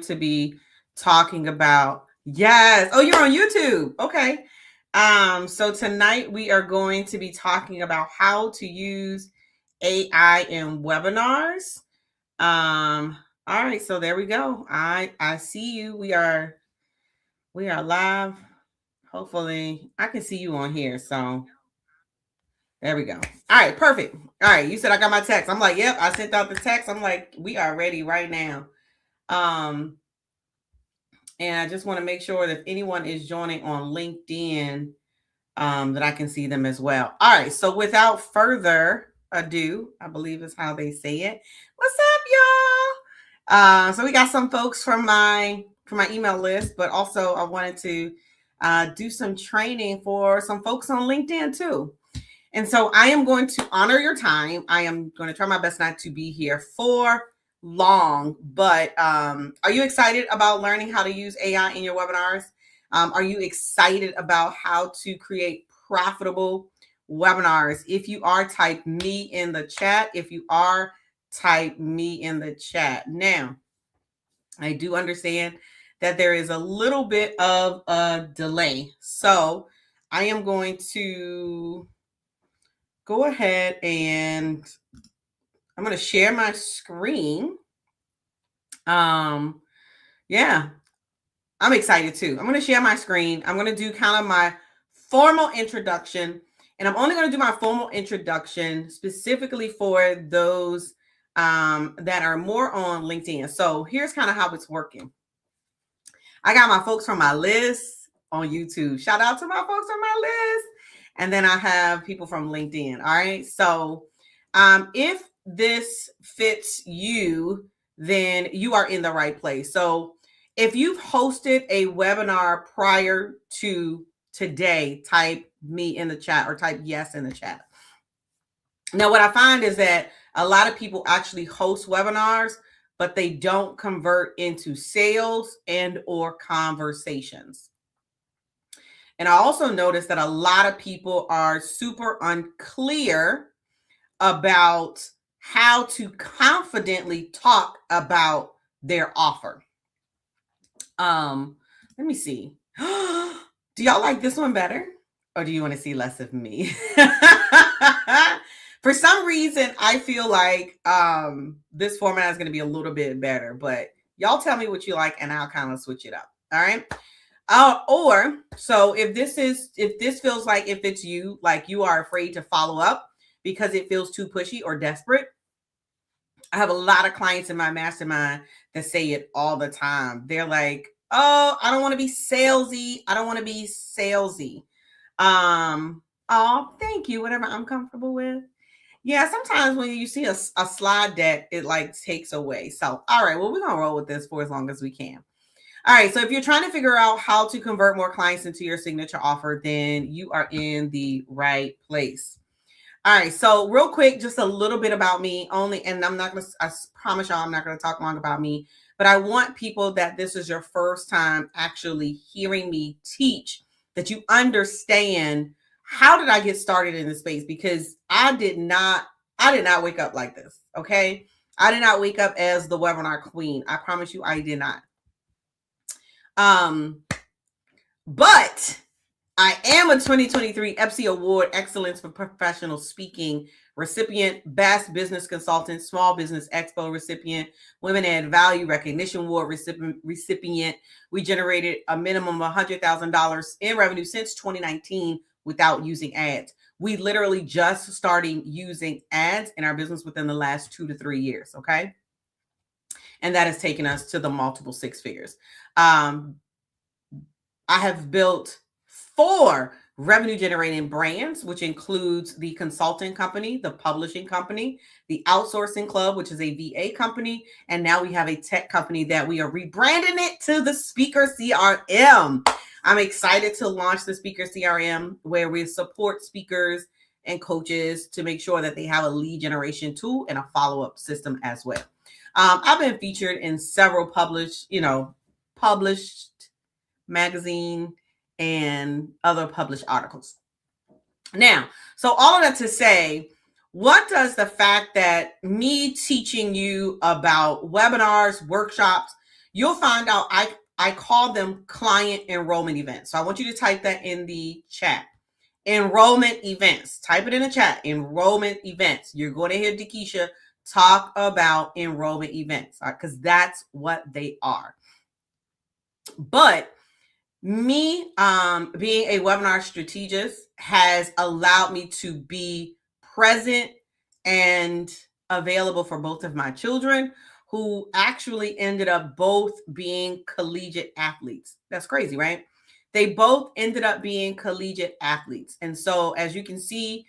to be talking about. Yes. Oh, you're on YouTube. Okay. So tonight we are going to be talking about how to use AI in webinars. All right, so there we go. I see you. We are live. Hopefully I can see you on here. So there we go. All right, perfect. All right, you said I got my text. I'm like, yep, I sent out the text. I'm like, we are ready right now. And I just want to make sure that if anyone is joining on LinkedIn, that I can see them as well. All right. So without further ado, I believe is how they say it. What's up, y'all? So we got some folks from my email list, but also I wanted to do some training for some folks on LinkedIn too. And so I am going to honor your time. I am going to try my best not to be here for long, but are you excited about learning how to use AI in your webinars? Are you excited about how to create profitable webinars? If you are, type me in the chat. If you are, type me in the chat. Now, I do understand that there is a little bit of a delay. So I am going to go ahead and I'm going to share my screen. Yeah, I'm excited too. I'm going to share my screen. I'm going to do kind of my formal introduction, and I'm only going to do my formal introduction specifically for those that are more on LinkedIn. So here's kind of how it's working. I got my folks from my list on YouTube. Shout out to my folks on my list. And then I have people from LinkedIn. All right. So if this fits you, then you are in the right place. So if you've hosted a webinar prior to today, type me in the chat or type yes in the chat. Now, what I find is that a lot of people actually host webinars, but they don't convert into sales and or conversations. And I also noticed that a lot of people are super unclear about how to confidently talk about their offer. Let me see. Do y'all like this one better? Or do you want to see less of me? For some reason, I feel like this format is going to be a little bit better, but y'all tell me what you like and I'll kind of switch it up. All right. Or so if this feels like if it's you, like you are afraid to follow up because it feels too pushy or desperate. I have a lot of clients in my mastermind that say it all the time. They're like, oh, I don't want to be salesy. I don't want to be salesy. Oh, thank you. Whatever I'm comfortable with. Yeah, sometimes when you see a slide deck, it like takes away. So, all right, well, we're going to roll with this for as long as we can. All right, so if you're trying to figure out how to convert more clients into your signature offer, then you are in the right place. All right, so real quick, just a little bit about me only, and I promise y'all I'm not going to talk long about me, but I want people that this is your first time actually hearing me teach, that you understand how did I get started in this space, because I did not wake up like this, okay? I did not wake up as the webinar queen. I promise you I did not. But I am a 2023 EPSI Award Excellence for Professional Speaking recipient, Best Business Consultant, Small Business Expo recipient, Women Add Value Recognition Award recipient. We generated a minimum of $100,000 in revenue since 2019 without using ads. We literally just started using ads in our business within the last 2 to 3 years, okay? And that has taken us to the multiple six figures. I have built 4 revenue generating brands, which includes the consulting company, the publishing company, the outsourcing club, which is a VA company. And now we have a tech company that we are rebranding it to the Speaker CRM. I'm excited to launch the Speaker CRM, where we support speakers and coaches to make sure that they have a lead generation tool and a follow-up system as well. I've been featured in several published magazine and other published articles. Now, so all of that to say, what does the fact that me teaching you about webinars, workshops, you'll find out I call them client enrollment events. So I want you to type that in the chat. Enrollment events. Type it in the chat. Enrollment events. You're going to hear Dakisha talk about enrollment events, because that's what they are. But me being a webinar strategist has allowed me to be present and available for both of my children, who actually ended up both being collegiate athletes. That's crazy, right? They both ended up being collegiate athletes. And so as you can see,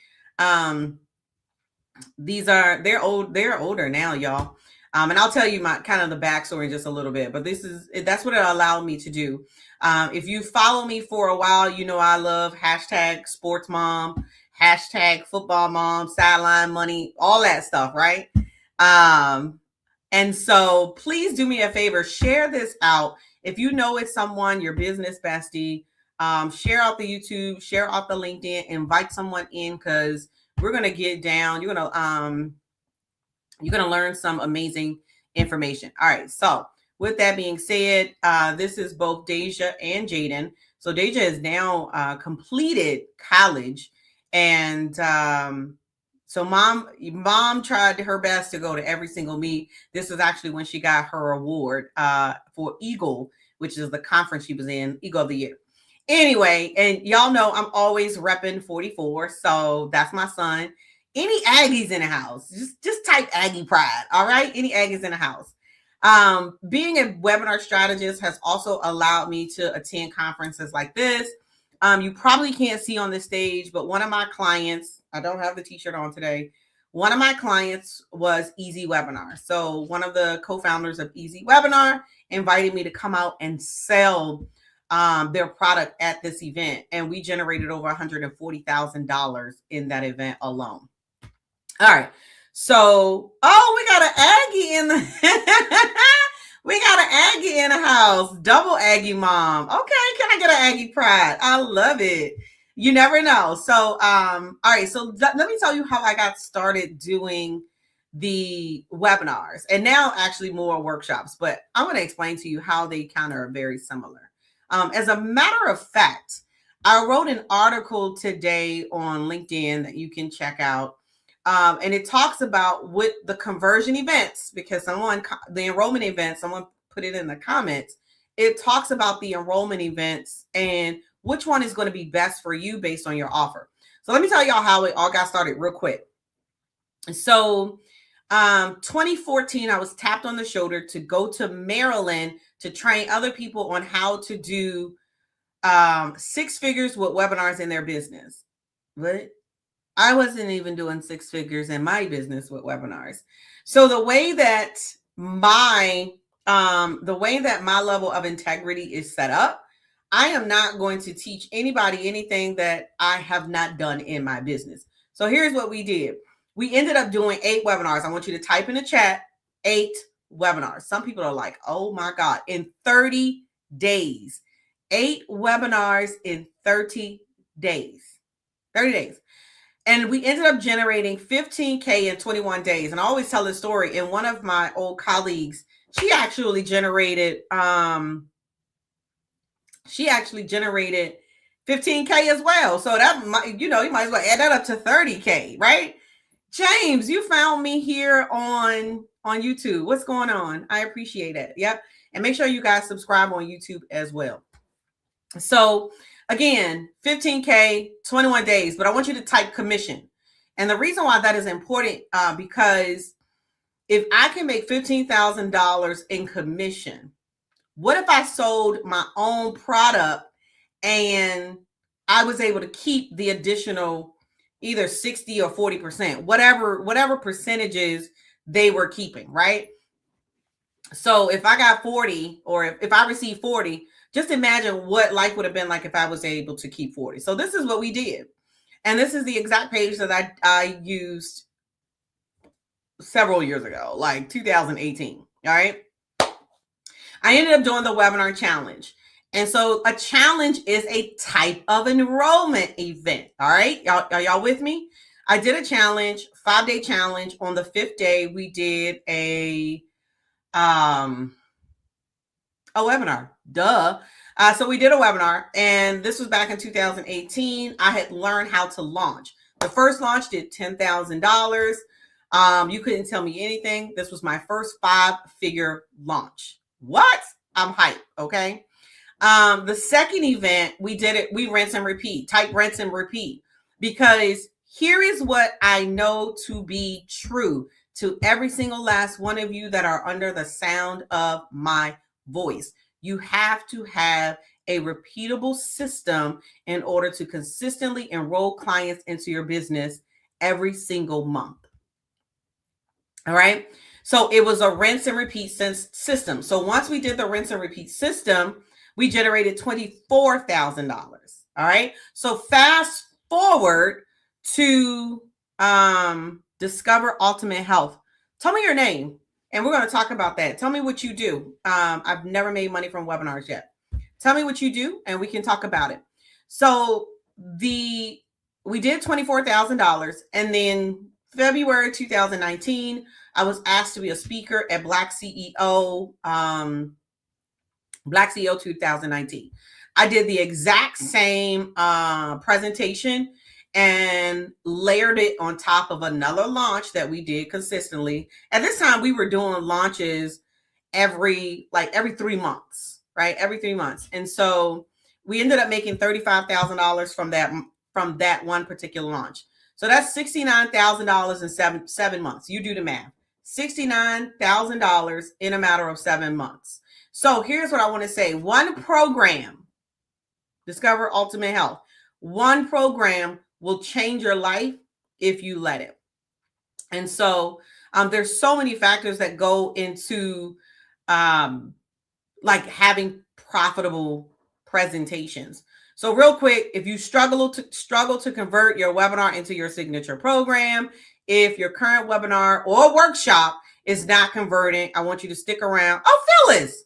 they're older now, y'all. And I'll tell you my kind of the backstory in just a little bit, but that's what it allowed me to do. If you follow me for a while, you know I love hashtag sports mom, hashtag football mom, sideline money, all that stuff, right? And so please do me a favor, share this out. If you know it's someone, your business bestie, share out the YouTube, share out the LinkedIn, invite someone in, because we're going to get down. You're going to learn some amazing information. All right. So with that being said, this is both Deja and Jaden. So Deja has now completed college, and so mom tried her best to go to every single meet. This was actually when she got her award for Eagle, which is the conference she was in, Eagle of the Year. Anyway, and y'all know I'm always repping 44. So that's my son. Any Aggies in the house, just type Aggie Pride. All right. Any Aggies in the house. Being a webinar strategist has also allowed me to attend conferences like this. You probably can't see on the stage, but one of my clients, I don't have the t-shirt on today. One of my clients was Easy Webinar. So one of the co-founders of Easy Webinar invited me to come out and sell their product at this event. And we generated over $140,000 in that event alone. All right. So, we got an Aggie in the we got an Aggie in the house. Double Aggie mom. Okay, can I get an Aggie Pride? I love it. You never know. So, all right. So let me tell you how I got started doing the webinars, and now actually more workshops. But I'm going to explain to you how they kind of are very similar. As a matter of fact, I wrote an article today on LinkedIn that you can check out. And it talks about what the conversion events, because the enrollment events, someone put it in the comments. It talks about the enrollment events and which one is going to be best for you based on your offer. So let me tell y'all how it all got started real quick. So 2014, I was tapped on the shoulder to go to Maryland to train other people on how to do 6 figures with webinars in their business. What? I wasn't even doing 6 figures in my business with webinars. So the way that my level of integrity is set up, I am not going to teach anybody anything that I have not done in my business. So here's what we did. We ended up doing 8 webinars. I want you to type in the chat, 8 webinars. Some people are like, oh my God, in 30 days, 8 webinars in 30 days, 30 days. And we ended up generating $15K in 21 days. And I always tell this story. And one of my old colleagues, she actually generated $15K as well. So that might, you might as well add that up to 30K, right? James, you found me here on YouTube. What's going on? I appreciate it. Yep. And make sure you guys subscribe on YouTube as well. So again, 15K, 21 days, but I want you to type commission. And the reason why that is important, because if I can make $15,000 in commission, what if I sold my own product and I was able to keep the additional either 60 or 40%, whatever percentages they were keeping, right? So if I got 40, or if I received 40, just imagine what life would have been like if I was able to keep 40. So this is what we did. And this is the exact page that I used several years ago, like 2018. All right. I ended up doing the webinar challenge. And so a challenge is a type of enrollment event. All right. Y'all with me? I did a challenge, 5-day challenge. On the 5th day, we did a A webinar. Duh. So we did a webinar, and this was back in 2018. I had learned how to launch. The first launch did $10,000. You couldn't tell me anything. This was my first 5-figure launch. What? I'm hyped. Okay. The second event, we did it. We rinse and repeat. Type rinse and repeat, because here is what I know to be true to every single last one of you that are under the sound of my voice. You have to have a repeatable system in order to consistently enroll clients into your business every single month. All right. So it was a rinse and repeat system. So once we did the rinse and repeat system, we generated $24,000. All right. So fast forward to Discover Ultimate Health. Tell me your name, and we're going to talk about that. Tell me what you do. I've never made money from webinars yet. Tell me what you do, and we can talk about it. So we did $24,000, and then February 2019, I was asked to be a speaker at Black CEO 2019. I did the exact same presentation and layered it on top of another launch that we did consistently. At this time, we were doing launches every 3 months, right? Every 3 months. And so we ended up making $35,000 from that one particular launch. So that's $69,000 in 7 months. You do the math. $69,000 in a matter of 7 months. So here's what I want to say. One program, Discover Ultimate Health, one program will change your life if you let it. And so there's so many factors that go into like having profitable presentations. So real quick, if you struggle to convert your webinar into your signature program, if your current webinar or workshop is not converting, I want you to stick around. Oh, Phyllis,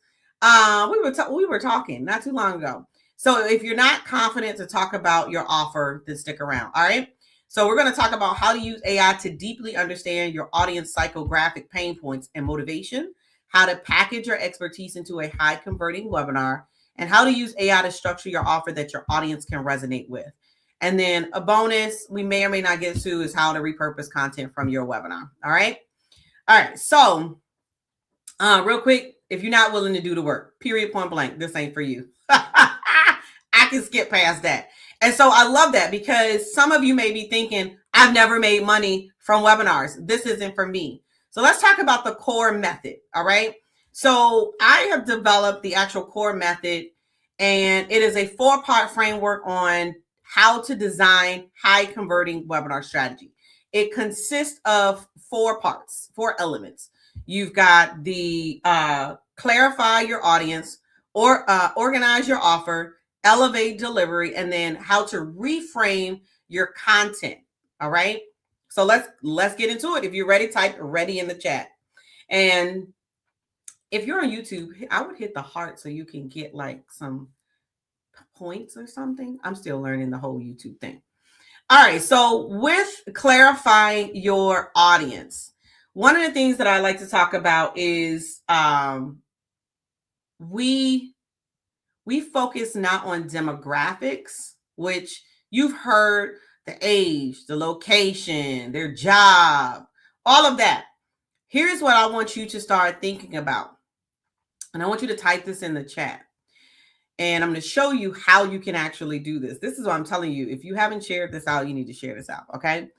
we were talking not too long ago. So if you're not confident to talk about your offer, then stick around. All right. So we're going to talk about how to use AI to deeply understand your audience psychographic pain points and motivation, how to package your expertise into a high converting webinar, and how to use AI to structure your offer that your audience can resonate with. And then a bonus we may or may not get to is how to repurpose content from your webinar. All right. All right. So real quick, if you're not willing to do the work, period, point blank, this ain't for you. I can skip past that. And so I love that, because some of you may be thinking, I've never made money from webinars. This isn't for me. So let's talk about the core method. All right. So I have developed the actual core method, and it is a 4-part framework on how to design high converting webinar strategy. It consists of 4 parts, 4 elements. You've got the clarify your audience, or organize your offer, elevate delivery, and then how to reframe your content. All right. So let's get into it. If you're ready, type ready in the chat. And if you're on YouTube, I would hit the heart so you can get like some points or something. I'm still learning the whole YouTube thing. All right. So with clarifying your audience, one of the things that I like to talk about is we focus not on demographics, which you've heard, the age, the location, their job, all of that. Here's what I want you to start thinking about. And I want you to type this in the chat. And I'm going to show you how you can actually do this. This is what I'm telling you. If you haven't shared this out, you need to share this out. Okay.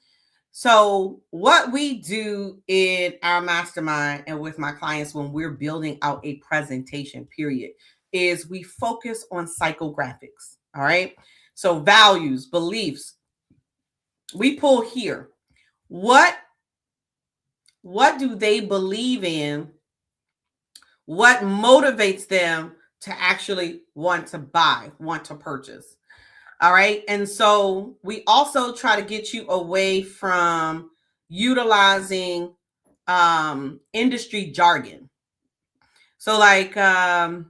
So what we do in our mastermind and with my clients when we're building out a presentation period is we focus on psychographics. All right. So values, beliefs, we pull here. What do they believe in? What motivates them to actually want to buy, want to purchase? All right. And so we also try to get you away from utilizing industry jargon. So like, I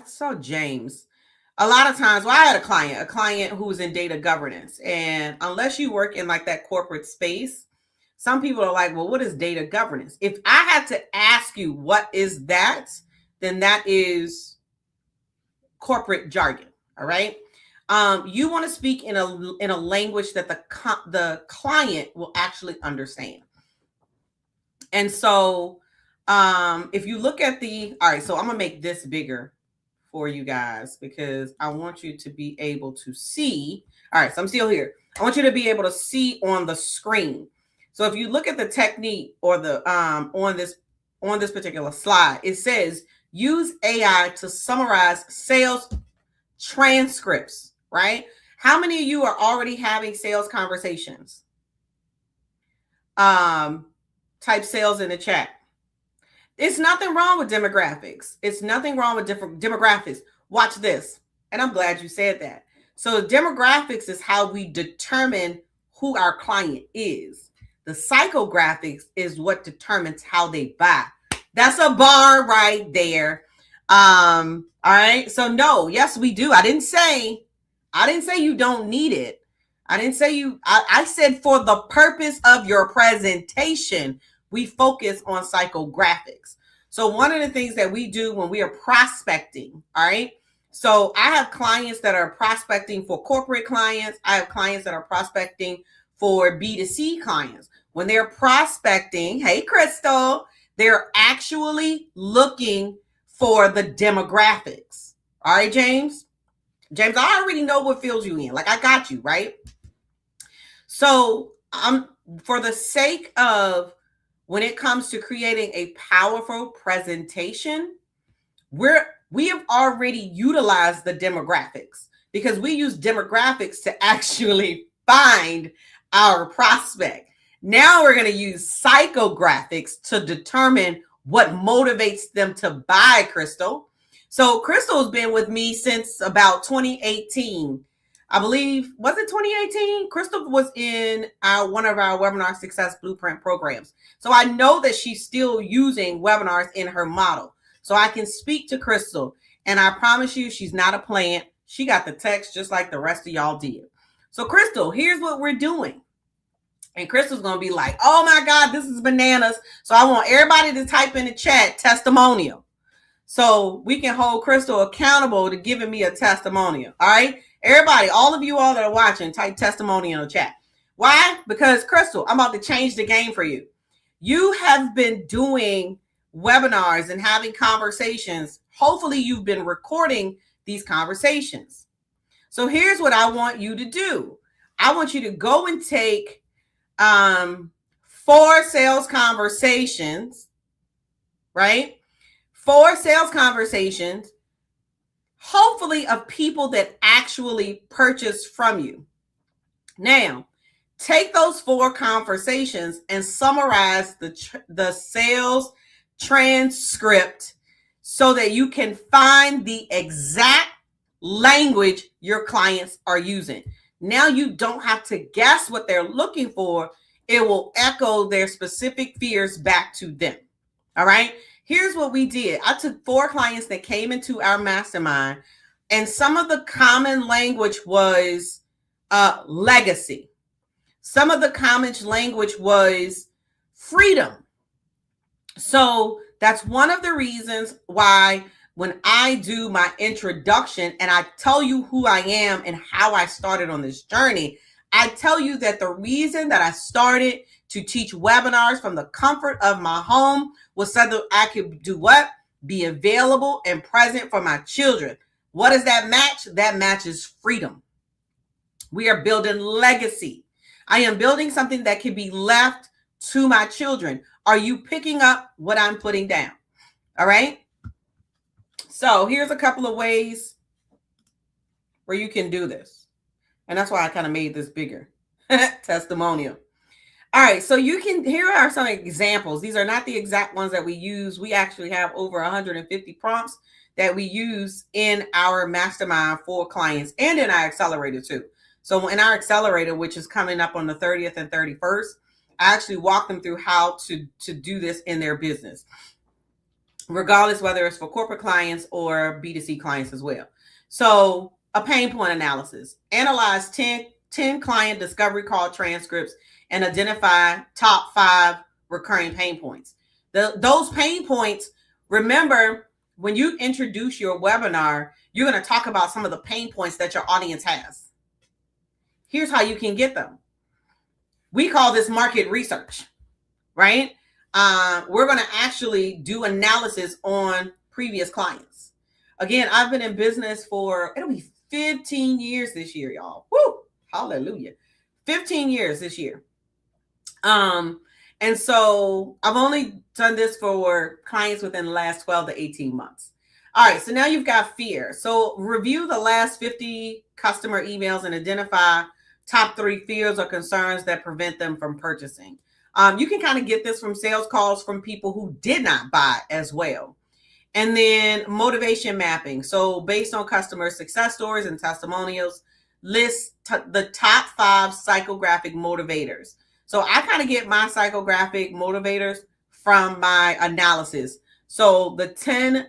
saw James. A lot of times, I had a client who was in data governance. And unless you work in like that corporate space, some people are like, well, what is data governance? If I had to ask you, what is that? then that is corporate jargon. All right. You want to speak in a language that the client will actually understand. And so if you look at all right, so I'm gonna make this bigger for you guys because I want you to be able to see. All right, so I'm still here. I want you to be able to see on the screen. So if you look at the technique or the on this particular slide, it says use AI to summarize sales transcripts, right? How many of you are already having sales conversations? Type sales in the chat. It's nothing wrong with demographics. It's nothing wrong with different demographics. Watch this. And I'm glad you said that. So demographics is how we determine who our client is. The psychographics is what determines how they buy. That's a bar right there. All right. So no, yes, we do. I didn't say you don't need it. I didn't say I said for the purpose of your presentation, we focus on psychographics. So one of the things that we do when we are prospecting, all right. So I have clients that are prospecting for corporate clients. I have clients that are prospecting for B2C clients. When they're prospecting, hey, Crystal, they're actually looking for the demographics. All right, James? James, I already know what fields you in. Like, I got you, right? So for the sake of when it comes to creating a powerful presentation, we have already utilized the demographics because we use demographics to actually find our prospect. Now we're going to use psychographics to determine what motivates them to buy, Crystal. So Crystal's been with me since about 2018. I believe, was it 2018? Crystal was in one of our Webinar Success Blueprint programs. So I know that she's still using webinars in her model. So I can speak to Crystal. And I promise you, she's not a plant. She got the text just like the rest of y'all did. So Crystal, here's what we're doing. And Crystal's going to be like, oh my God, this is bananas. So I want everybody to type in the chat testimonial. So we can hold Crystal accountable to giving me a testimonial. All right. Everybody, all of you all that are watching, type testimonial in the chat. Why? Because Crystal, I'm about to change the game for you. You have been doing webinars and having conversations. Hopefully you've been recording these conversations. So here's what I want you to do. I want you to go and take 4 sales conversations, right? 4 sales conversations, hopefully of people that actually purchase from you. Now, take those 4 conversations and summarize the sales transcript so that you can find the exact language your clients are using. Now you don't have to guess what they're looking for. It will echo their specific fears back to them. All right. Here's what we did. I took 4 clients that came into our mastermind, and some of the common language was legacy. Some of the common language was freedom. So that's one of the reasons why when I do my introduction and I tell you who I am and how I started on this journey, I tell you that the reason that I started to teach webinars from the comfort of my home was so that I could do what? Be available and present for my children. What does that match? That matches freedom. We are building legacy. I am building something that can be left to my children. Are you picking up what I'm putting down? All right. So here's a couple of ways where you can do this. And that's why I kind of made this bigger. Testimonial. All right. So here are some examples. These are not the exact ones that we use. We actually have over 150 prompts that we use in our mastermind for clients and in our accelerator too. So in our accelerator, which is coming up on the 30th and 31st, I actually walk them through how to do this in their business, regardless whether it's for corporate clients or B2C clients as well. So a pain point analysis. Analyze 10 client discovery call transcripts and identify top 5 recurring pain points. Those pain points, remember, when you introduce your webinar, you're going to talk about some of the pain points that your audience has. Here's how you can get them. We call this market research, right? We're going to actually do analysis on previous clients. Again, I've been in business for, it'll be 15 years this year, y'all. Woo! Hallelujah. 15 years this year. And so I've only done this for clients within the last 12 to 18 months. All right, so now you've got fear. So review the last 50 customer emails and identify top 3 fears or concerns that prevent them from purchasing. You can kind of get this from sales calls from people who did not buy as well. And then motivation mapping. So based on customer success stories and testimonials, list the top 5 psychographic motivators. So I kind of get my psychographic motivators from my analysis. So the 10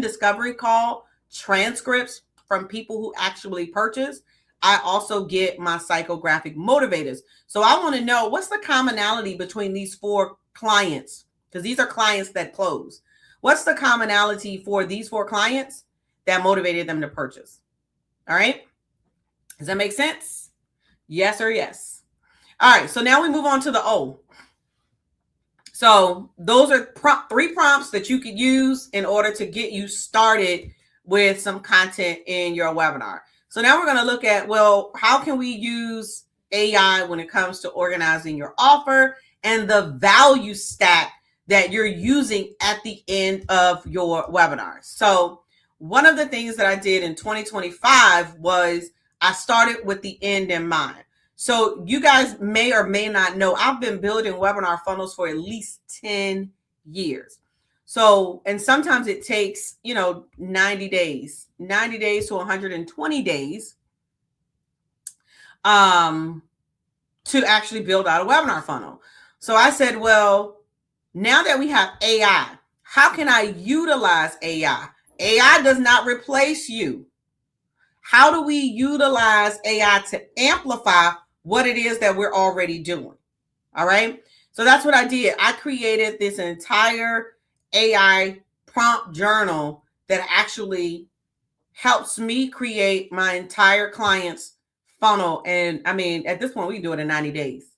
discovery call transcripts from people who actually purchased, I also get my psychographic motivators. So I want to know what's the commonality between these 4 clients, because these are clients that close. What's the commonality for these 4 clients that motivated them to purchase? All right. Does that make sense? Yes or yes? All right. So now we move on to the O. So those are 3 prompts that you could use in order to get you started with some content in your webinar. So now we're going to look at, well, how can we use AI when it comes to organizing your offer and the value stack that you're using at the end of your webinar. So one of the things that I did in 2025 was I started with the end in mind. So you guys may or may not know, I've been building webinar funnels for at least 10 years. So, and sometimes it takes, 90 days to 120 days to actually build out a webinar funnel. So I said, well, now that we have AI, how can I utilize AI? AI does not replace you. How do we utilize AI to amplify what it is that we're already doing? All right. So that's what I did. I created this entire AI prompt journal that actually helps me create my entire client's funnel. And I mean, at this point, we can do it in 90 days.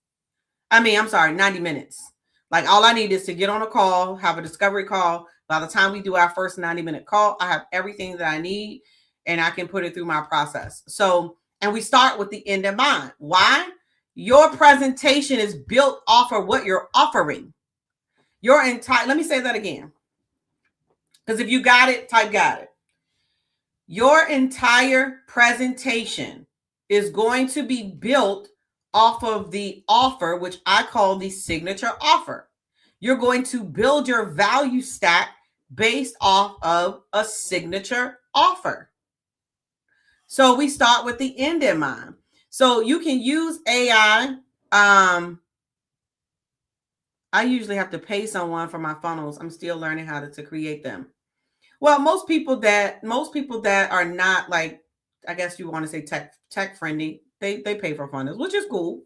90 minutes. Like all I need is to get on a call, have a discovery call. By the time we do our first 90-minute call, I have everything that I need and I can put it through my process. So, and we start with the end in mind. Why? Your presentation is built off of what you're offering. Let me say that again. Because if you got it, type got it. Your entire presentation is going to be built off of the offer, which I call the signature offer. You're going to build your value stack based off of a signature offer. So we start with the end in mind. So you can use AI. I usually have to pay someone for my funnels. I'm still learning how to create them. Well, most people that are not, like, I guess you want to say tech friendly, they pay for funnels, which is cool.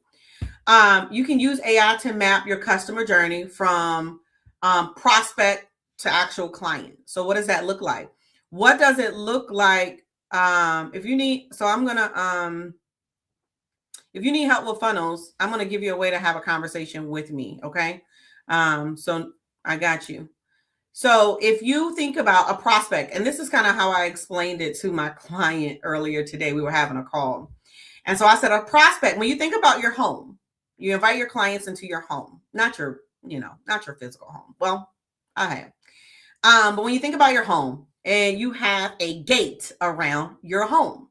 You can use AI to map your customer journey from prospect to actual client. So what does that look like? What does it look like if you need? So I'm gonna if you need help with funnels, I'm gonna give you a way to have a conversation with me. Okay. So I got you. So if you think about a prospect, and this is kind of how I explained it to my client earlier today, we were having a call. And so I said, a prospect, when you think about your home, you invite your clients into your home, not your physical home. Well, I have. But when you think about your home and you have a gate around your home.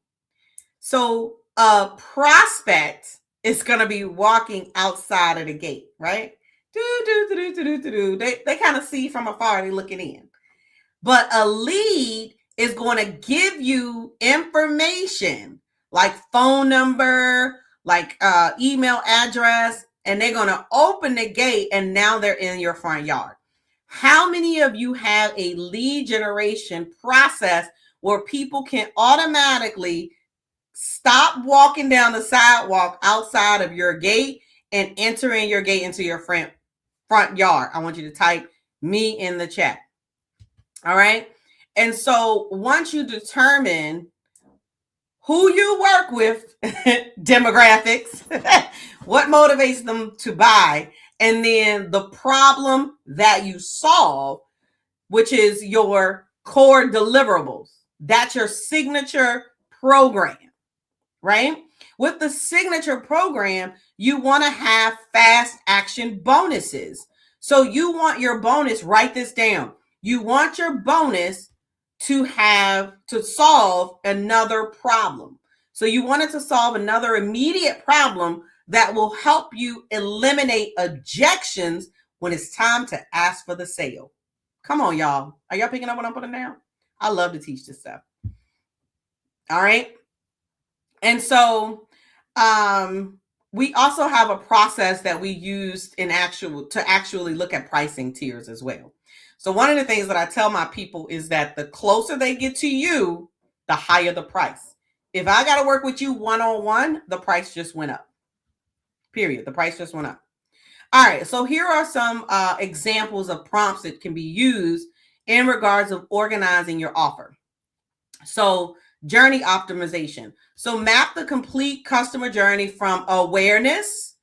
So a prospect is going to be walking outside of the gate, right? They kind of see from afar, they looking in. But a lead is going to give you information like phone number, like email address, and they're going to open the gate and now they're in your front yard. How many of you have a lead generation process where people can automatically stop walking down the sidewalk outside of your gate and entering your gate into your front yard? I want you to type me in the chat. All right. And so once you determine who you work with, demographics, what motivates them to buy, and then the problem that you solve, which is your core deliverables. That's your signature program, right? With the signature program, you want to have fast action bonuses. So you want your bonus, write this down. You want your bonus to solve another problem. So you want it to solve another immediate problem that will help you eliminate objections when it's time to ask for the sale. Come on, y'all. Are y'all picking up what I'm putting down? I love to teach this stuff. All right. And so we also have a process that we use to actually look at pricing tiers as well. So one of the things that I tell my people is that the closer they get to you, the higher the price. If I got to work with you one-on-one, the price just went up. Period. The price just went up. All right. So here are some examples of prompts that can be used in regards of organizing your offer. So journey optimization. So map the complete customer journey from awareness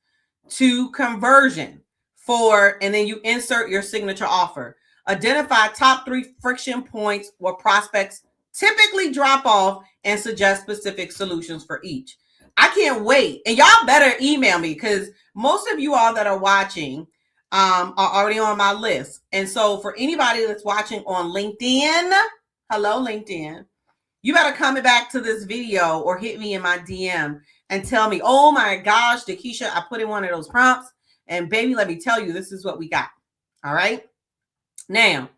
to conversion and then you insert your signature offer. Identify top 3 friction points where prospects typically drop off and suggest specific solutions for each. I can't wait. And y'all better email me because most of you all that are watching are already on my list. And so for anybody that's watching on LinkedIn, hello, LinkedIn, you better come back to this video or hit me in my DM and tell me, oh my gosh, Dakisha, I put in one of those prompts and baby, let me tell you, this is what we got. All right. Now,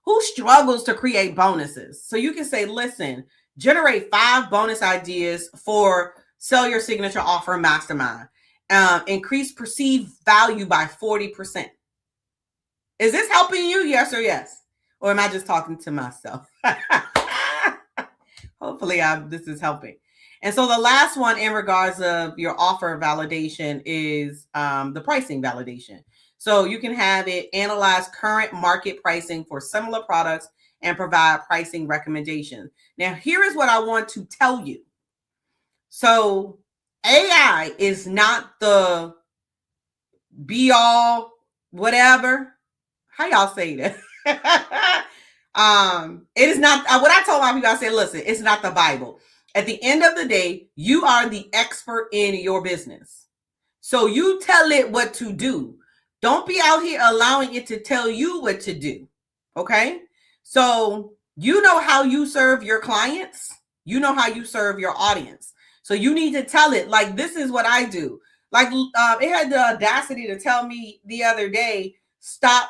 who struggles to create bonuses? So you can say, listen, generate 5 bonus ideas for Sell Your Signature Offer Mastermind. Increase perceived value by 40%. Is this helping you? Yes or yes? Or am I just talking to myself? Hopefully this is helping. And so the last one in regards of your offer validation is the pricing validation. So you can have it analyze current market pricing for similar products and provide pricing recommendations. Now, here is what I want to tell you. So AI is not the be all whatever. How y'all say that? It is not what I told my people. I said, listen, it's not the Bible. At the end of the day, you are the expert in your business. So you tell it what to do. Don't be out here allowing it to tell you what to do. Okay. So you know how you serve your clients. You know how you serve your audience. So you need to tell it like, this is what I do. Like it had the audacity to tell me the other day, stop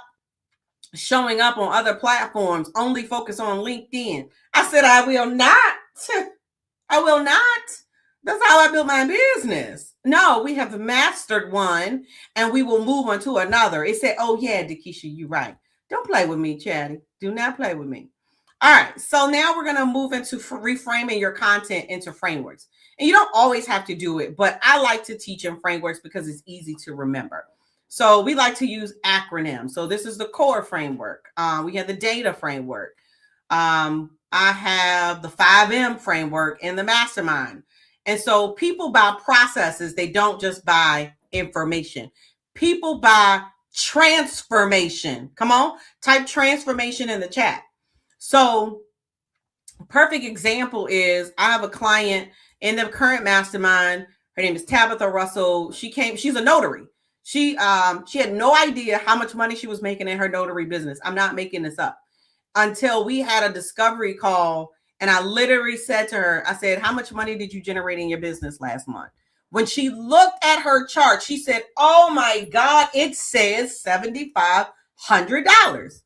showing up on other platforms, only focus on LinkedIn. I said, I will not. I will not. That's how I build my business. No, we have mastered one and we will move on to another. It said, oh yeah, Dakisha, you're right. Don't play with me, Chatty. Do not play with me. All right. So now we're going to move into reframing your content into frameworks. And you don't always have to do it, but I like to teach in frameworks because it's easy to remember. So we like to use acronyms. So this is the core framework. We have the data framework. I have the 5M framework in the mastermind. And so people buy processes. They don't just buy information. People buy transformation. Come on, type transformation in the chat. So perfect example is I have a client in the current mastermind. Her name is Tabitha Russell. She's a notary. She had no idea how much money she was making in her notary business. I'm not making this up. Until we had a discovery call and I literally said to her, I said, how much money did you generate in your business last month? When she looked at her chart, she said, oh my God, it says $7,500.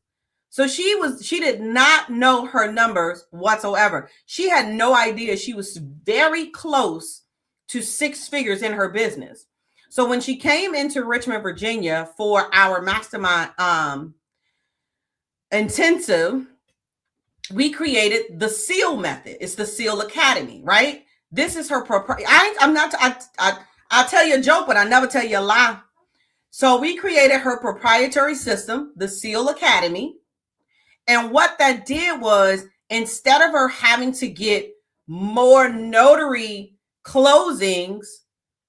So she did not know her numbers whatsoever. She had no idea she was very close to 6 figures in her business. So when she came into Richmond, Virginia for our mastermind intensive, we created the SEAL method. It's the SEAL Academy, right? This is her I'll tell you a joke, but I never tell you a lie. So we created her proprietary system, the SEAL Academy. And what that did was, instead of her having to get more notary closings,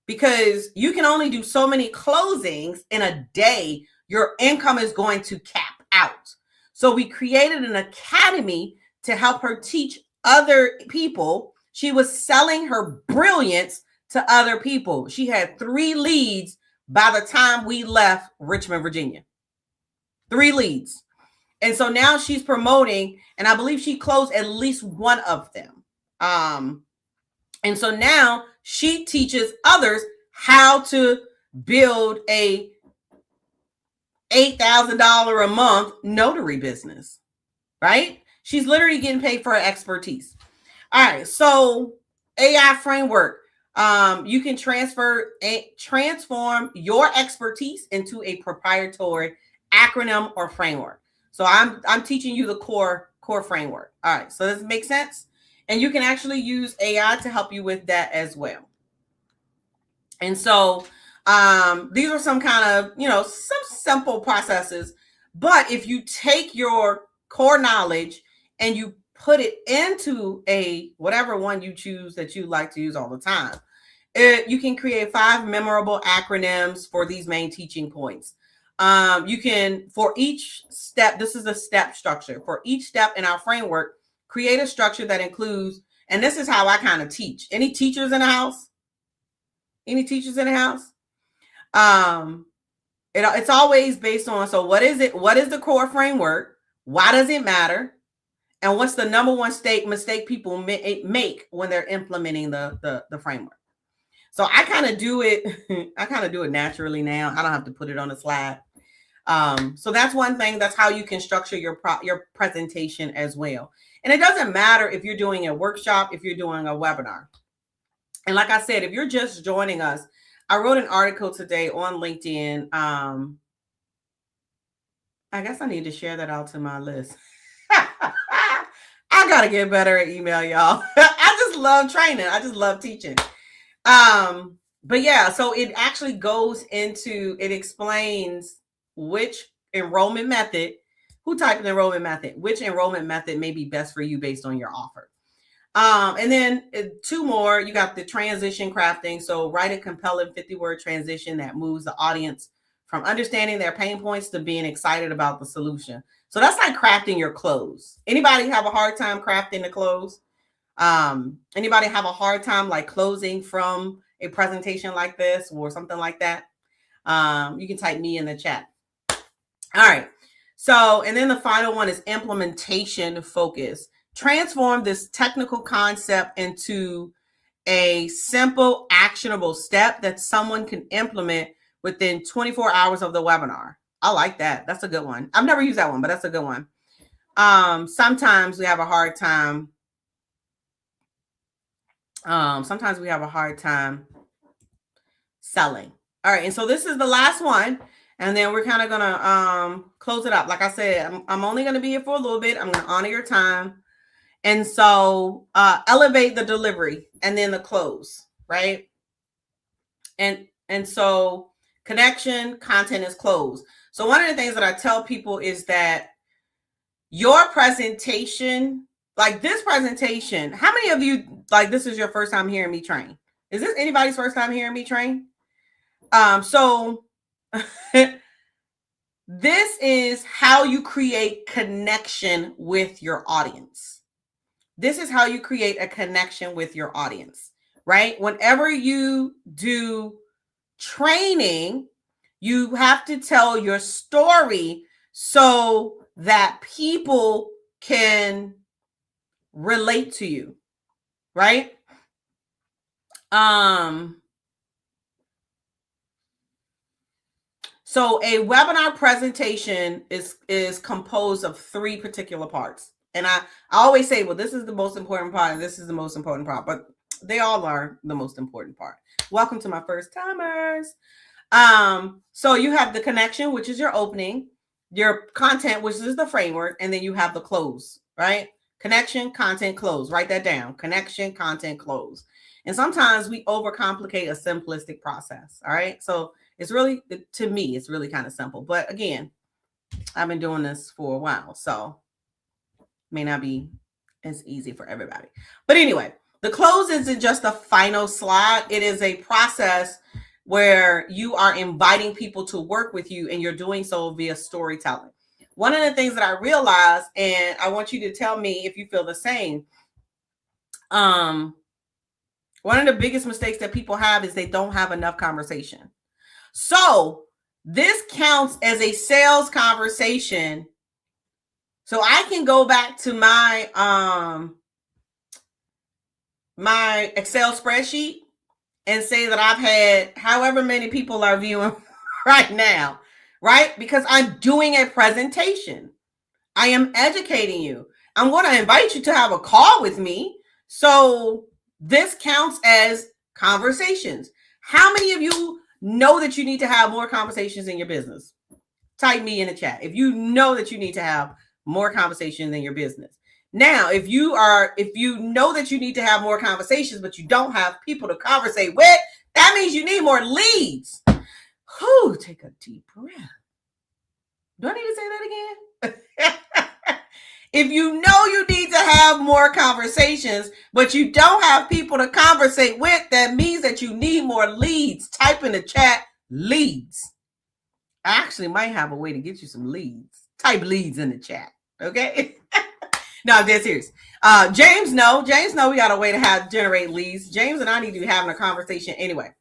because you can only do so many closings in a day, your income is going to cap out. So we created an academy to help her teach other people. She was selling her brilliance to other people. She had 3 leads by the time we left Richmond, Virginia. 3 leads. And so now she's promoting, and I believe she closed at least one of them. And so now she teaches others how to build a $8,000 a month notary business, right? She's literally getting paid for her expertise. All right, so AI framework. You can transform your expertise into a proprietary acronym or framework. So I'm teaching you the core framework. All right, so does it make sense? And you can actually use AI to help you with that as well. And so these are some kind of, some simple processes. But if you take your core knowledge and you put it into a whatever one you choose that you like to use all the time, you can create 5 memorable acronyms for these main teaching points. You can, for each step, this is a step structure. For each step in our framework, create a structure that includes, and this is how I kind of teach. Any teachers in the house? Any teachers in the house? It's always based on, so what is it? What is the core framework? Why does it matter? And what's the number one mistake people make when they're implementing the framework? So I kind of do it. I kind of do it naturally now. I don't have to put it on a slide. So that's one thing. That's how you can structure your presentation as well. And it doesn't matter if you're doing a workshop, if you're doing a webinar. And like I said, if you're just joining us, I wrote an article today on LinkedIn. I guess I need to share that out to my list. I gotta get better at email, y'all. I just love training. I just love teaching. But yeah, so it actually goes into, it explains which enrollment method, who typed an enrollment method, which enrollment method may be best for you based on your offer. And then 2 more, you got the transition crafting. So write a compelling 50-word transition that moves the audience from understanding their pain points to being excited about the solution. So that's like crafting your close. Anybody have a hard time crafting the close? Anybody have a hard time like closing from a presentation like this or something like that? You can type me in the chat. All right. So, and then the final one is implementation focus. Transform this technical concept into a simple, actionable step that someone can implement within 24 hours of the webinar. I like that. That's a good one. I've never used that one, but that's a good one. Sometimes we have a hard time. Selling. All right. And so this is the last one. And then we're kind of going to close it up. Like I said, I'm only going to be here for a little bit. I'm going to honor your time. And so elevate the delivery and then the close, right? And so connection, content is close. So one of the things that I tell people is that your presentation, like this presentation, how many of you, like this is your first time hearing me train? Is this anybody's first time hearing me train? So this is how you create connection with your audience. This is how you create a connection with your audience, right? Whenever you do training, you have to tell your story so that people can relate to you, right? So a webinar presentation is composed of 3 particular parts. And I always say, well, this is the most important part, and this is the most important part, but they all are the most important part. Welcome to my first timers. So you have the connection, which is your opening, your content, which is the framework, and then you have the close, right? Connection, content, close. Write that down. Connection, content, close. And sometimes we overcomplicate a simplistic process. All right. So it's really, to me, it's really kind of simple. But again, I've been doing this for a while. So May not be as easy for everybody. But anyway, the close isn't just a final slide. It is a process where you are inviting people to work with you, and you're doing so via storytelling. One of the things that I realized, and I want you to tell me if you feel the same, one of the biggest mistakes that people have is they don't have enough conversation. So this counts as a sales conversation. So I can go back to my my Excel spreadsheet and say that I've had however many people are viewing right now, right? Because I'm doing a presentation. I am educating you. I'm going to invite you to have a call with me. So this counts as conversations. How many of you know that you need to have more conversations in your business? Type me in the chat if you know that you need to have more conversations in your business. Now, if you know that you need to have more conversations, but you don't have people to conversate with, that means you need more leads. Whew, take a deep breath. Do I need to say that again? If you know you need to have more conversations, but you don't have people to conversate with, that means that you need more leads. Type in the chat, leads. I actually might have a way to get you some leads. Type leads in the chat, okay? No, I'm dead serious. James, no, we got a way to generate leads. James and I need to be having a conversation anyway.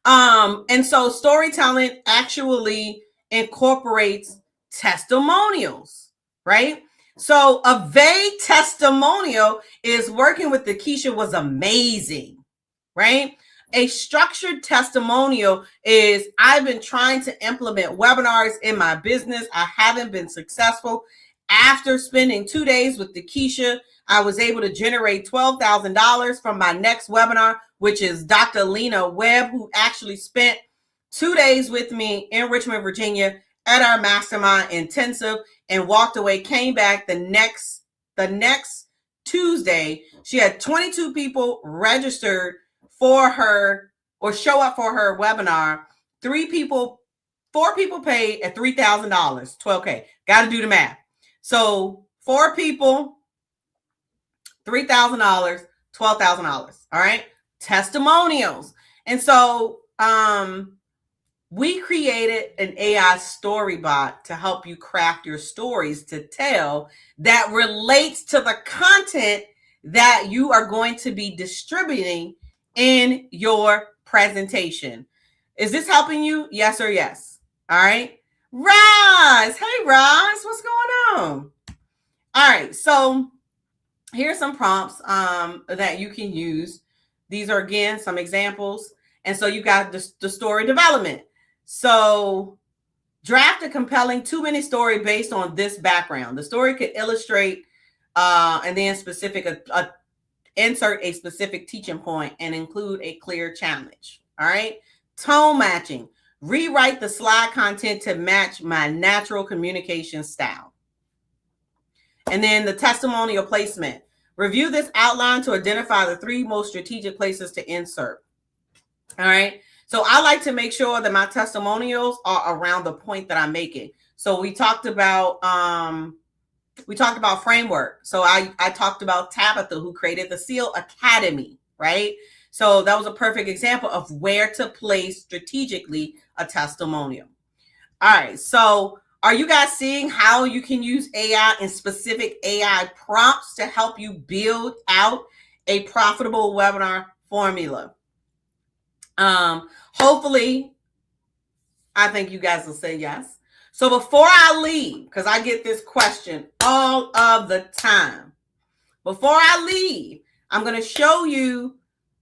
And so storytelling actually incorporates testimonials, right? So a vague testimonial is working with Keisha was amazing, right? A structured testimonial is I've been trying to implement webinars in my business. I haven't been successful. After spending 2 days with Keisha, I was able to generate $12,000 from my next webinar, which is Dr. Lena Webb, who actually spent 2 days with me in Richmond, Virginia at our mastermind intensive and walked away, came back the next Tuesday. She had 22 people registered for her or show up for her webinar. 4 people paid at $3,000, $12K. Got to do the math. So 4 people, $3,000, $12,000. All right. Testimonials. And so we created an AI story bot to help you craft your stories to tell that relates to the content that you are going to be distributing in your presentation. Is this helping you? Yes or yes? All right. Roz. Hey, Roz. What's going on? All right. So here's some prompts that you can use. These are, again, some examples. And so you got the story development. So draft a compelling 2-minute story based on this background. The story could illustrate and then insert a specific teaching point and include a clear challenge. All right. Tone matching. Rewrite the slide content to match my natural communication style. And then the testimonial placement. Review this outline to identify the 3 most strategic places to insert. All right. So I like to make sure that my testimonials are around the point that I'm making. So we talked about framework. So I talked about Tabitha, who created the SEAL Academy, right? So that was a perfect example of where to place strategically a testimonial. All right. So are you guys seeing how you can use AI and specific AI prompts to help you build out a profitable webinar formula? Hopefully, I think you guys will say yes. So before I leave, because I get this question all of the time, before I leave, I'm going to show you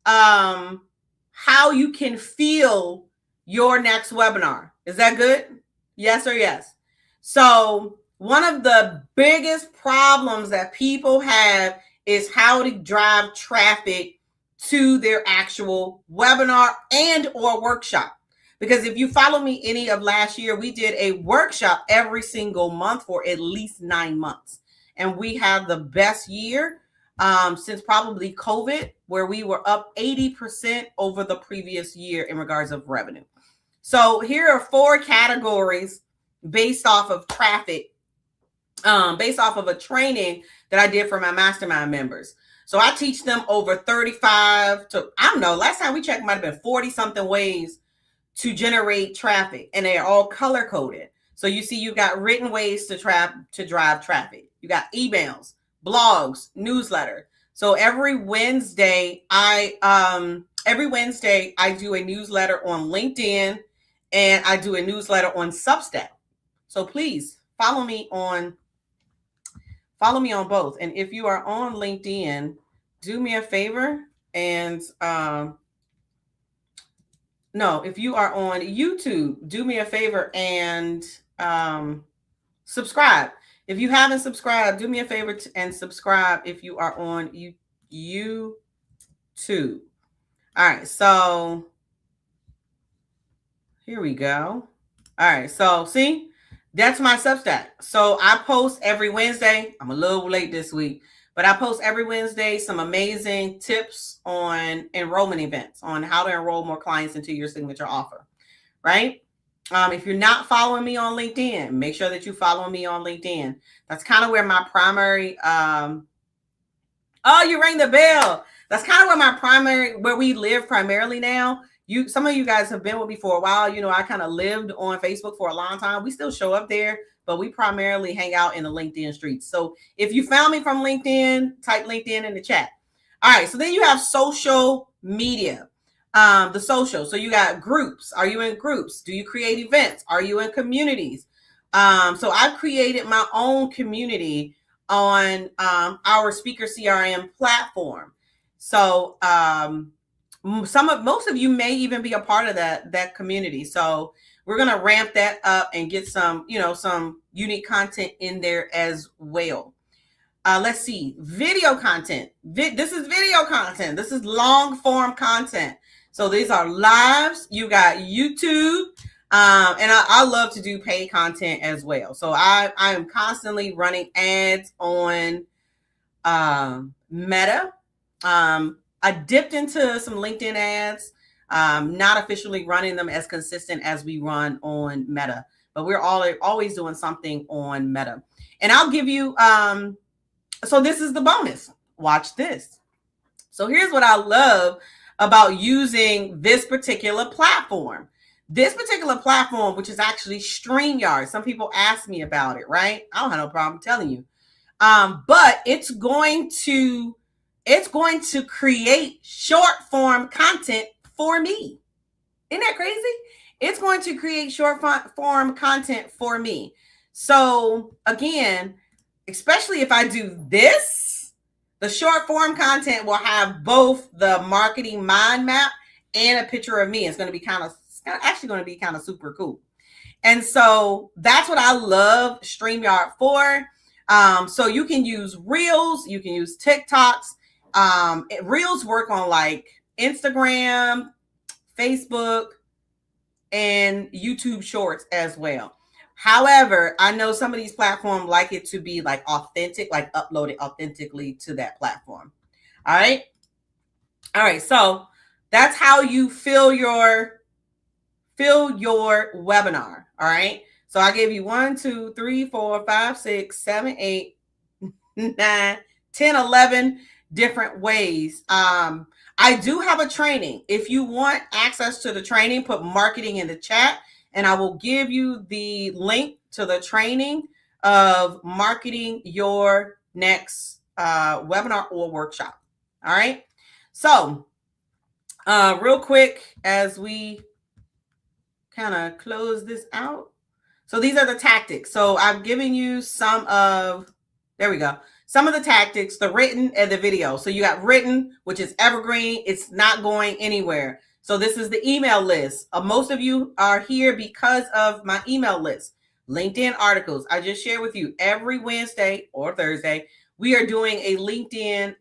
how you can feel your next webinar. Is that good? Yes or yes? So one of the biggest problems that people have is how to drive traffic to their actual webinar and or workshop. Because if you follow me any of last year, we did a workshop every single month for at least 9 months. And we have the best year since probably COVID, where we were up 80% over the previous year in regards of revenue. So here are 4 categories based off of traffic based off of a training that I did for my mastermind members. So I teach them over 35 to, I don't know, last time we checked, might have been 40 something ways to generate traffic, and they're all color coded. So you see, you got written ways to drive traffic. You got emails, blogs, newsletter. So every Wednesday, I do a newsletter on LinkedIn, and I do a newsletter on Substack. So please follow me on both. And if you are on LinkedIn, do me a favor and no, if you are on YouTube, do me a favor and subscribe. If you haven't subscribed, do me a favor and subscribe if you are on YouTube. All right, so here we go. All right, so see, that's my Substack. So I post every Wednesday. I'm a little late this week, but I post every Wednesday some amazing tips on enrollment events, on how to enroll more clients into your signature offer, right? If you're not following me on LinkedIn, make sure that you follow me on LinkedIn. That's kind of where my primary, oh, you rang the bell. That's kind of where we live primarily now. Some of you guys have been with me for a while. You know, I kind of lived on Facebook for a long time. We still show up there, but we primarily hang out in the LinkedIn streets. So if you found me from LinkedIn, type LinkedIn in the chat. All right. So then you have social media, the social. So you got groups. Are you in groups? Do you create events? Are you in communities? So I've created my own community on our Speaker CRM platform. So most of you may even be a part of that community. So we're going to ramp that up and get some unique content in there as well. Let's see, video content. This is video content. This is long form content. So these are lives. You got YouTube. And I love to do paid content as well. So I am constantly running ads on Meta. I dipped into some LinkedIn ads, not officially running them as consistent as we run on Meta, but we're always doing something on Meta. And I'll give you, so this is the bonus. Watch this. So here's what I love about using this particular platform. This particular platform, which is actually StreamYard. Some people ask me about it, right? I don't have no problem telling you. But it's going to create short form content for me. Isn't that crazy? It's going to create short form content for me. So again, especially if I do this, the short form content will have both the marketing mind map and a picture of me. It's going to be actually going to be kind of super cool. And so that's what I love StreamYard for. So you can use Reels, you can use TikToks. Reels work on like Instagram, Facebook, and YouTube Shorts as well. However, I know some of these platforms like it to be like authentic, like uploaded authentically to that platform. All right. So that's how you fill your webinar. All right. So I gave you 1, 2, 3, 4, 5, 6, 7, 8, 9, 10, 11 different ways. I do have a training. If you want access to the training, put marketing in the chat and I will give you the link to the training of marketing your next webinar or workshop. All right. So real quick, as we kind of close this out. So these are the tactics. So I'm giving you some of the tactics, the written and the video. So you got written, which is evergreen. It's not going anywhere. So this is the email list. Most of you are here because of my email list. LinkedIn articles. I just shared with you every Wednesday or Thursday, we are doing a LinkedIn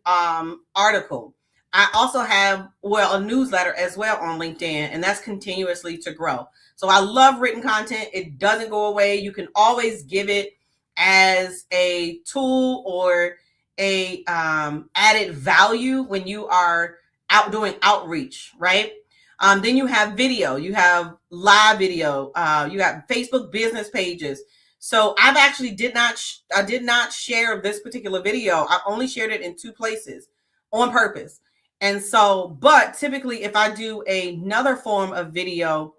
article. I also have, a newsletter as well on LinkedIn, and that's continuously to grow. So I love written content. It doesn't go away. You can always give it as a tool or a added value when you are out doing outreach, right? Then you have video, you have live video, you got Facebook business pages. So I've actually I did not share this particular video. I only shared it in 2 places on purpose. And so, but typically if I do another form of video,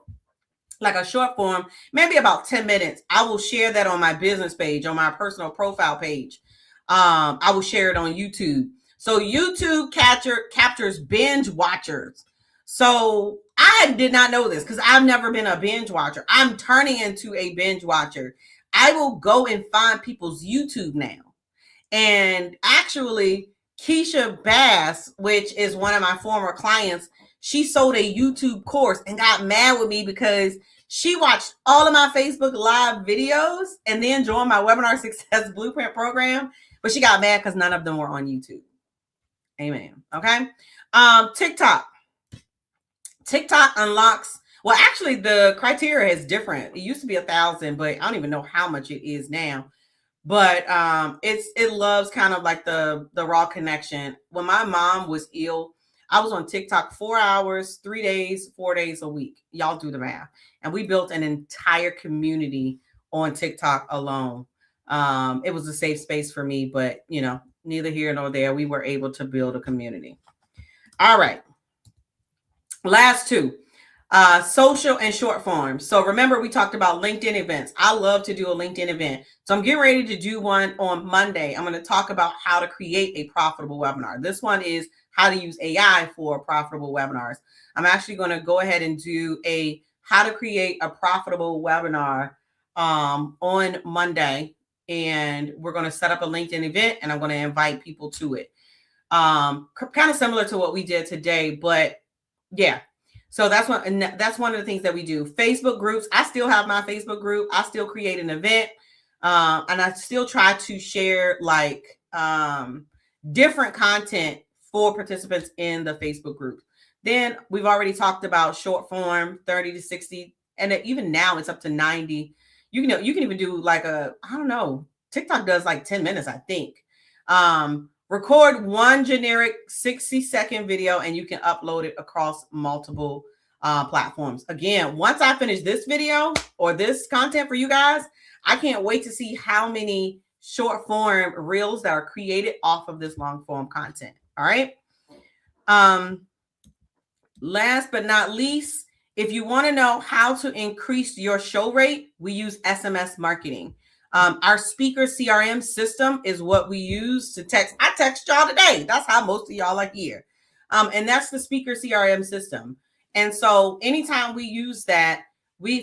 like a short form, maybe about 10 minutes, I will share that on my business page, on my personal profile page. I will share it on YouTube. So YouTube captures binge watchers. So I did not know this because I've never been a binge watcher. I'm turning into a binge watcher. I will go and find people's YouTube now. And actually, Keisha Bass, which is one of my former clients, she sold a YouTube course and got mad with me because she watched all of my Facebook Live videos and then joined my Webinar Success Blueprint program. But she got mad because none of them were on YouTube. Amen. Okay. TikTok unlocks. Well, actually, the criteria is different. It used to be 1,000, but I don't even know how much it is now. But it loves kind of like the raw connection. When my mom was ill, I was on TikTok 4 hours, 3 days, 4 days a week. Y'all do the math. And we built an entire community on TikTok alone. It was a safe space for me, but you know, neither here nor there. We were able to build a community. All right. Last 2. Social and short form. So remember, we talked about LinkedIn events. I love to do a LinkedIn event. So I'm getting ready to do one on Monday. I'm going to talk about how to create a profitable webinar. This one is how to use AI for profitable webinars. I'm actually going to go ahead and do a how to create a profitable webinar on Monday. And we're going to set up a LinkedIn event and I'm going to invite people to it. Kind of similar to what we did today, but yeah. So that's one of the things that we do. Facebook groups. I still have my Facebook group. I still create an event. And I still try to share like different content for participants in the Facebook group. Then we've already talked about short form, 30 to 60. And even now it's up to 90. You can even do like I don't know, TikTok does like 10 minutes, I think. Record one generic 60-second video and you can upload it across multiple platforms. Again, once I finish this video or this content for you guys, I can't wait to see how many short form reels that are created off of this long form content. All right. Last but not least, if you want to know how to increase your show rate, we use SMS marketing. Our speaker CRM system is what we use to text. I text y'all today. That's how most of y'all are here. And that's the speaker CRM system. And so anytime we use that,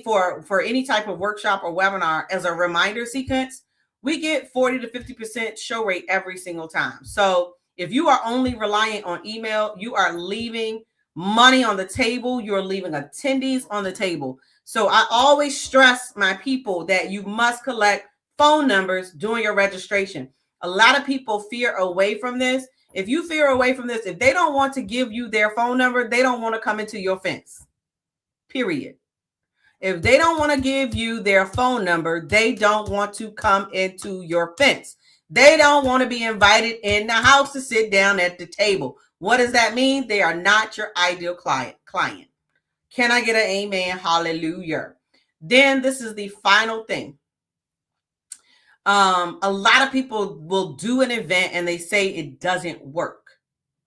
for any type of workshop or webinar as a reminder sequence, we get 40 to 50% show rate every single time. So if you are only reliant on email, you are leaving money on the table. You're leaving attendees on the table. So I always stress my people that you must collect phone numbers during your registration. A lot of people fear away from this. If you fear away from this, if they don't want to give you their phone number, they don't want to come into your fence. Period. If they don't want to give you their phone number, they don't want to come into your fence. They don't want to be invited in the house to sit down at the table. What does that mean? They are not your ideal client. Can I get an amen? Hallelujah. Then this is the final thing. A lot of people will do an event and they say it doesn't work.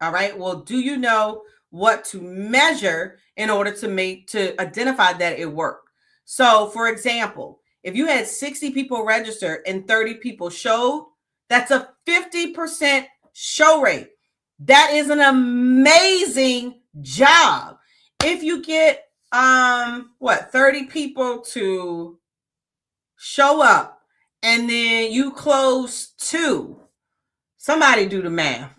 All right. Well, do you know what to measure in order to identify that it worked? So for example, if you had 60 people register and 30 people showed, that's a 50% show rate. That is an amazing job. If you get 30 people to show up and then you close 2, somebody do the math.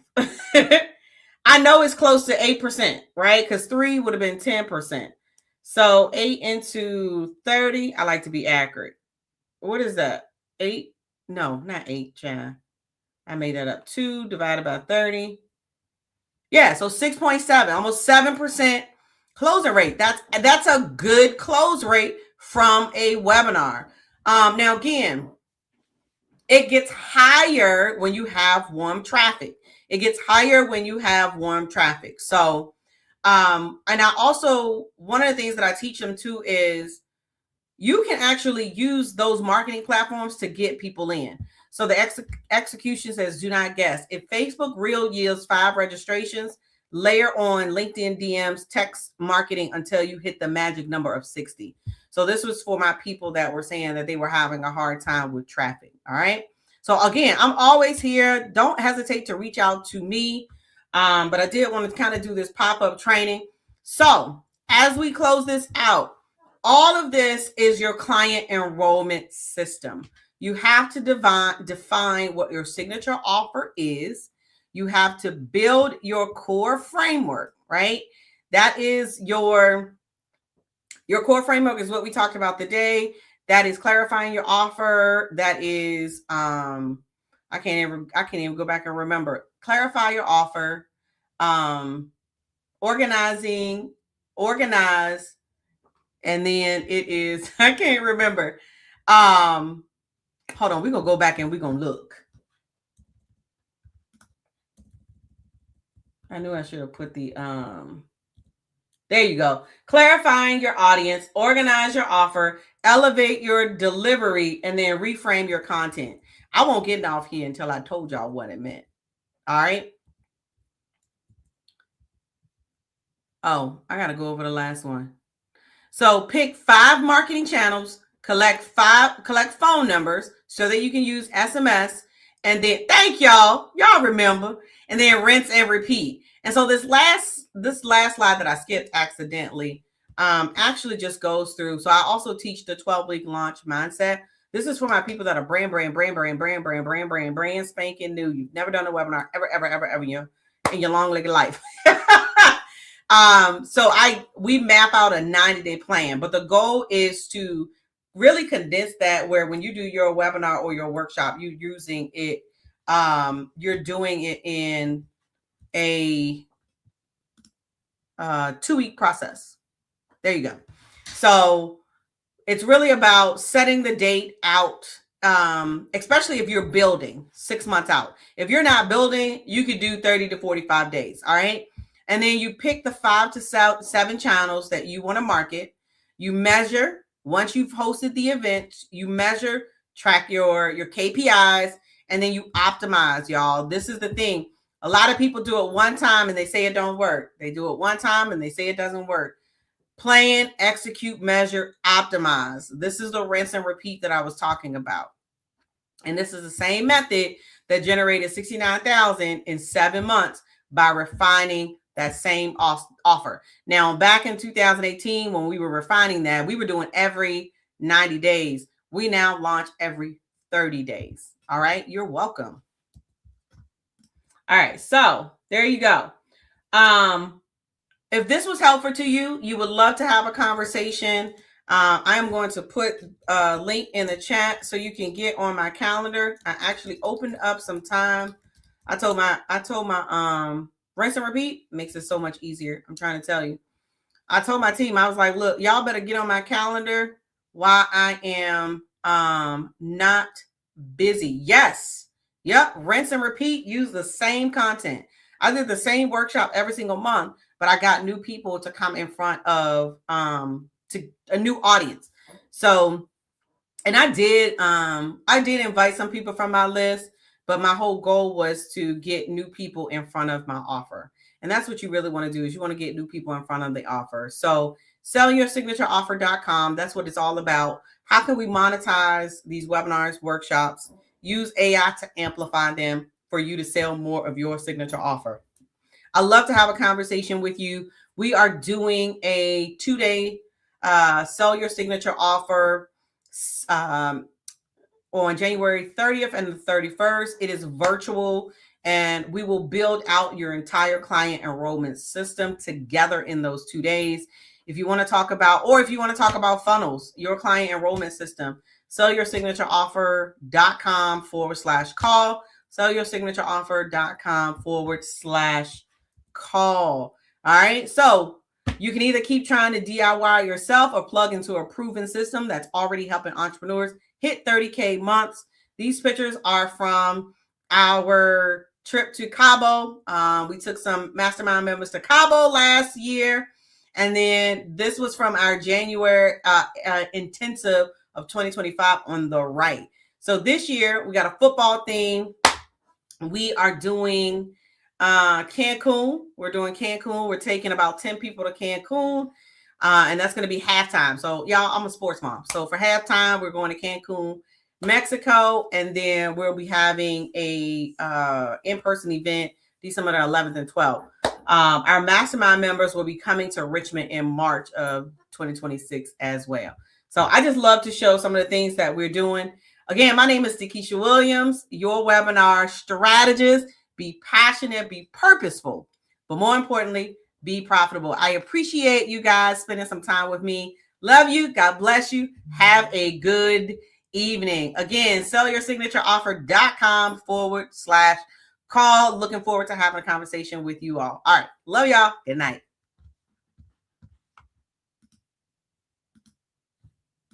I know it's close to 8%, right? Because 3 would have been 10%. So 8 into 30, I like to be accurate. What is that? 8? No, not 8, Jenna. I made that up. 2 divided by 30. Yeah, so 6.7, almost 7% closing rate. That's a good close rate from a webinar. Now again, it gets higher when you have warm traffic. It gets higher when you have warm traffic. So, and I also, one of the things that I teach them too is, you can actually use those marketing platforms to get people in. So the execution says, do not guess. If Facebook Reel yields 5 registrations, layer on LinkedIn DMs, text marketing until you hit the magic number of 60. So this was for my people that were saying that they were having a hard time with traffic. All right. So again, I'm always here. Don't hesitate to reach out to me. But I did want to kind of do this pop-up training. So as we close this out, all of this is your client enrollment system. You have to define what your signature offer is. You have to build your core framework, right? That is your core framework is what we talked about today. That is clarifying your offer. That is, I can't even go back and remember. Clarify your offer, organize, and then it is, I can't remember. Hold on, we're gonna go back and we're gonna look. I knew I should have put the there you go. Clarifying your audience, organize your offer, elevate your delivery, and then reframe your content. I won't get off here until I told y'all what it meant. All right. Oh, I gotta go over the last one. So pick 5 marketing channels, collect phone numbers so that you can use SMS, and then thank y'all remember, and then rinse and repeat. And so this last slide that I skipped accidentally actually just goes through. So I also teach the 12-week launch mindset. This is for my people that are brand spanking new. You've never done a webinar ever in your long-legged life. So we map out a 90-day plan, but the goal is to really condense that, where when you do your webinar or your workshop, you're using it, you're doing it in a 2-week process. There you go. So it's really about setting the date out, especially if you're building 6 months out. If you're not building, you could do 30 to 45 days. All right. And then you pick the 5 to 7 channels that you want to market. You measure. Once you've hosted the event, you measure, track your KPIs, and then you optimize, y'all. This is the thing. A lot of people do it one time and they say it don't work. They do it one time and they say it doesn't work. Plan, execute, measure, optimize. This is the rinse and repeat that I was talking about. And this is the same method that generated $69,000 in 7 months by refining that same offer. Now, back in 2018, when we were refining that, we were doing every 90 days. We now launch every 30 days. All right. You're welcome. All right. So there you go. If this was helpful to you, you would love to have a conversation. I am going to put a link in the chat so you can get on my calendar. I actually opened up some time. I told my rinse and repeat makes it so much easier. I'm trying to tell you. I told my team, I was like, look, y'all better get on my calendar while I am not busy. Yes. Yep. Rinse and repeat. Use the same content. I did the same workshop every single month, but I got new people to come in front of to a new audience. So, and I did invite some people from my list, but my whole goal was to get new people in front of my offer. And that's what you really want to do, is you want to get new people in front of the offer. So sellingyoursignatureoffer.com, that's what it's all about. How can we monetize these webinars, workshops, use AI to amplify them for you to sell more of your signature offer? I'd love to have a conversation with you. We are doing a 2-day sell your signature offer on January 30th and the 31st. It is virtual, and we will build out your entire client enrollment system together in those 2 days. If you want to talk about, or if you want to talk about funnels, your client enrollment system, sellyoursignatureoffer.com/call, sellyoursignatureoffer.com/call. All right. So you can either keep trying to DIY yourself or plug into a proven system that's already helping entrepreneurs hit 30K months. These pictures are from our trip to Cabo. We took some mastermind members to Cabo last year, And then this was from our January intensive of 2025 on the right. So this year we got a football theme. We are doing Cancun. We're doing Cancun. We're taking about 10 people to Cancun. And that's going to be halftime. So y'all, I'm a sports mom. So for halftime, we're going to Cancun, Mexico. And then we'll be having a in-person event December the 11th and 12th. Our mastermind members will be coming to Richmond in March of 2026 as well. So I just love to show some of the things that we're doing. Again, my name is Takesha Williams, your webinar strategist. Be passionate, be purposeful, but more importantly, be profitable. I appreciate you guys spending some time with me. Love you. God bless you. Have a good evening. Again, sellyoursignatureoffer.com/call. Looking forward to having a conversation with you all. All right. Love y'all. Good night.